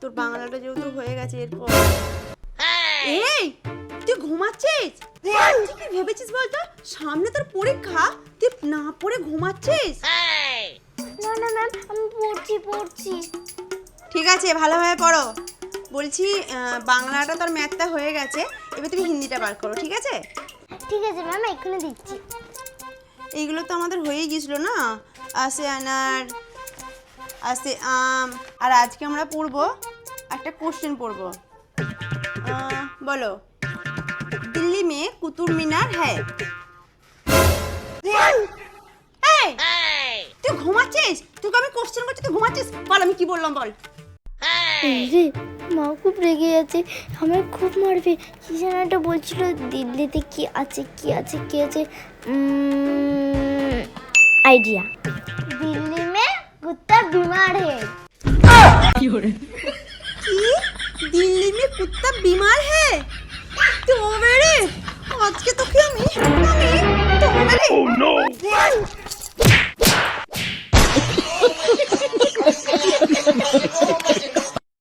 তোর বাংলাটা যেহেতু হয়ে গেছে এরপর এই তুই ঘুমাচ্ছিস? তুই কি ভেবেছিস বলতো সামনে তোর পরীক্ষা, তুই না পড়ে ঘুমাচ্ছিস? না না ম্যাম, আমি পড়ছি। ঠিক আছে, ভালোভাবে পড়ো। বলছি বাংলাটা তোর ম্যাথটা হয়ে গেছে, এবার তুমি হিন্দিটা বার করো, ঠিক আছে? ঠিক আছে ম্যাম, এক্ষুনি দিচ্ছি। এইগুলো তো আমাদের হয়েই গিয়েছিল না, আসে আনার, আসে আম। আর আজকে আমরা পড়বো একটা কোশ্চেন পড়বো। বলো, দিল্লি মে কুতুব মিনার হ্যায়। তুই ঘুমাচ্ছিস? তুই আমি কোশ্চেন করছি, তুই ঘুমাচ্ছিস? বল আমি কি বললাম, বল। রে মা খুব রেগে যাচ্ছে, আমার খুব মারবে। কি যেন একটা বলছিল, দিল্লিতে কি আছে আইডিয়া, দিল্লি মে কুত্তা বিমার হে। কি দিল্লি মে কুত্তা বিমার হে? তো মেরে আজকে তোকে আমি